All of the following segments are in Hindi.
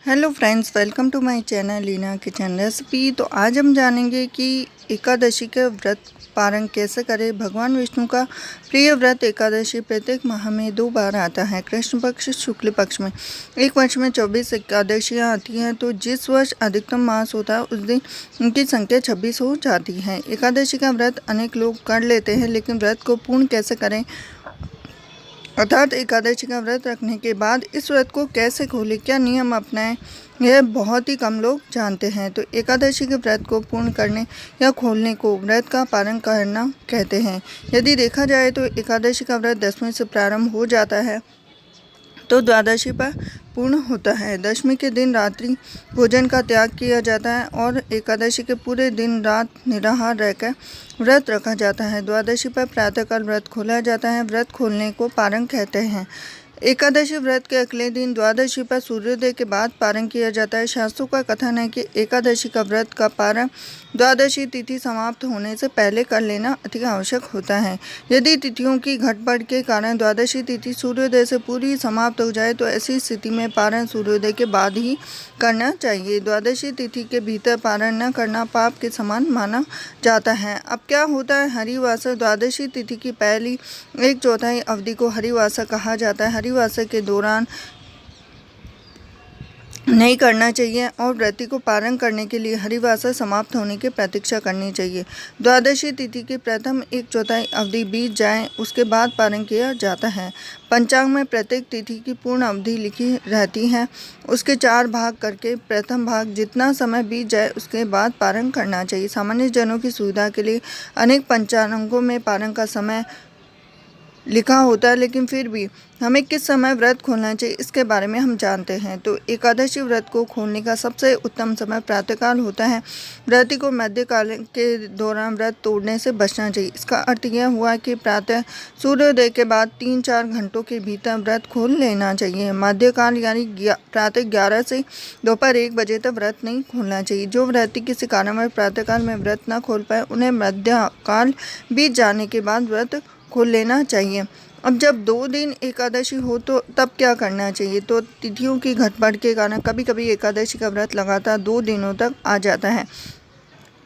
Hello friends, welcome to my channel Leena kitchen recipe. तो आज हम जानेंगे कि एकादशी के व्रत पारण कैसे करें। भगवान विष्णु का प्रिय व्रत एकादशी प्रत्येक माह में 2 बार आता है, कृष्ण पक्ष शुक्ल पक्ष में। एक वर्ष में 24 एकादशियाँ आती हैं, तो जिस वर्ष अधिकतम मास होता है उस दिन उनकी संख्या 26 हो जाती है। एकादशी का व्रत अनेक लोग कर लेते हैं, लेकिन व्रत को पूर्ण कैसे करें, अर्थात एकादशी का व्रत रखने के बाद इस व्रत को कैसे खोलें, क्या नियम अपनाएं, यह बहुत ही कम लोग जानते हैं। तो एकादशी के व्रत को पूर्ण करने या खोलने को व्रत का पारण करना कहते हैं। यदि देखा जाए तो एकादशी का व्रत 10वीं से प्रारंभ हो जाता है तो द्वादशी पर पूर्ण होता है। दशमी के दिन रात्रि भोजन का त्याग किया जाता है और एकादशी के पूरे दिन रात निराहार रहकर व्रत रखा जाता है। द्वादशी पर प्रातःकाल व्रत खोला जाता है। व्रत खोलने को पारण कहते हैं। एकादशी व्रत के अगले दिन द्वादशी पर सूर्योदय के बाद पारण किया जाता है। शास्त्रों का कथन है कि एकादशी का व्रत का पारण द्वादशी तिथि समाप्त होने से पहले कर लेना अति आवश्यक होता है। यदि तिथियों की घटबढ़ के कारण द्वादशी तिथि सूर्योदय से पूरी समाप्त हो जाए तो ऐसी स्थिति में पारण सूर्योदय के बाद ही करना चाहिए। द्वादशी तिथि के भीतर पारण न करना पाप के समान माना जाता है। अब क्या होता है, हरिवासर द्वादशी तिथि की पहली 1/4 अवधि को हरिवासर कहा जाता है। हरिवासर के दौरान नहीं करना चाहिए और व्रती को पारण करने के लिए हरिवासर समाप्त होने की प्रतीक्षा करनी चाहिए। द्वादशी तिथि की प्रथम 1/4 अवधि बीत जाए उसके बाद पारण किया जाता है। पंचांग में प्रत्येक तिथि की पूर्ण अवधि लिखी रहती है। उसके 4 भाग करके प्रथम भाग जितना समय बीत जाए उसके बाद पारण करना चाहिए। सामान्य जनों की सुविधा के लिए अनेक पंचांगों में पारण का समय लिखा होता है, लेकिन फिर भी हमें किस समय व्रत खोलना चाहिए इसके बारे में हम जानते हैं। तो एकादशी व्रत को खोलने का सबसे उत्तम समय प्रातःकाल होता है। व्रती को मध्यकाल के दौरान व्रत तोड़ने से बचना चाहिए। इसका अर्थ यह हुआ कि प्रातः सूर्योदय के बाद 3-4 घंटों के भीतर व्रत खोल लेना चाहिए। मध्यकाल यानी प्रातः 11 से दोपहर 1 बजे तक व्रत नहीं खोलना चाहिए। जो व्रती किसी कारणवश प्रातःकाल में व्रत न खोल पाए उन्हें मध्यकाल बीत जाने के बाद व्रत खोल लेना चाहिए। अब जब 2 दिन एकादशी हो तो तब क्या करना चाहिए। तो तिथियों की घटबढ़ के कारण कभी कभी एकादशी का व्रत लगातार 2 दिनों तक आ जाता है।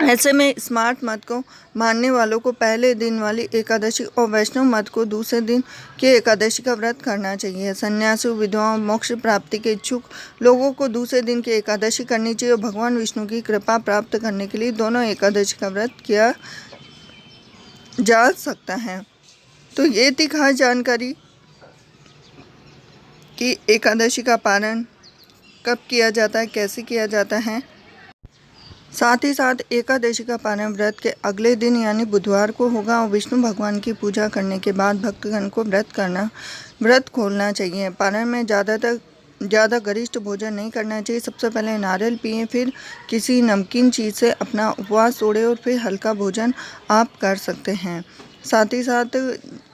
ऐसे में स्मार्त मत को मानने वालों को पहले दिन वाली एकादशी और वैष्णव मत को दूसरे दिन के एकादशी का व्रत करना चाहिए। सन्यासी, विधवाओं, मोक्ष प्राप्ति के इच्छुक लोगों को दूसरे दिन की एकादशी करनी चाहिए और भगवान विष्णु की कृपा प्राप्त करने के लिए दोनों एकादशी का व्रत किया जा सकता है। तो ये थी खास जानकारी कि एकादशी का पारण कब किया जाता है, कैसे किया जाता है। साथ ही साथ एकादशी का पारण व्रत के अगले दिन यानी बुधवार को होगा और विष्णु भगवान की पूजा करने के बाद भक्तगण को व्रत खोलना चाहिए। पारण में ज़्यादा गरिष्ठ भोजन नहीं करना चाहिए। सबसे पहले नारियल पिएं, फिर किसी नमकीन चीज़ से अपना उपवास तोड़ें और फिर हल्का भोजन आप कर सकते हैं। साथ ही साथ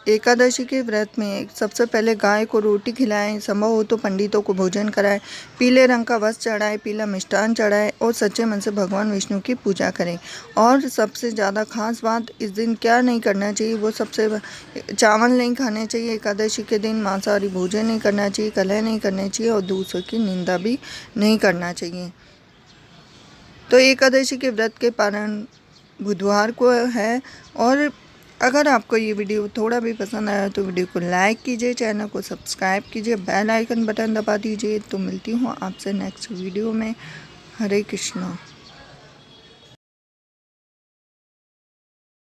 एकादशी के व्रत में सबसे पहले गाय को रोटी खिलाएं, संभव हो तो पंडितों को भोजन कराएं, पीले रंग का वस्त्र चढ़ाएं, पीला मिष्ठान चढ़ाएं और सच्चे मन से भगवान विष्णु की पूजा करें। और सबसे ज़्यादा खास बात, इस दिन क्या नहीं करना चाहिए, वो चावल नहीं खाने चाहिए। एकादशी के दिन मांसाहारी भोजन नहीं करना चाहिए, कलह नहीं करना चाहिए और दूसरों की निंदा भी नहीं करना चाहिए। तो एकादशी के व्रत के पारण बुधवार को है। और अगर आपको ये वीडियो थोड़ा भी पसंद आया तो वीडियो को लाइक कीजिए, चैनल को सब्सक्राइब कीजिए, बेल आइकन बटन दबा दीजिए। तो मिलती हूँ आपसे नेक्स्ट वीडियो में। हरे कृष्णा।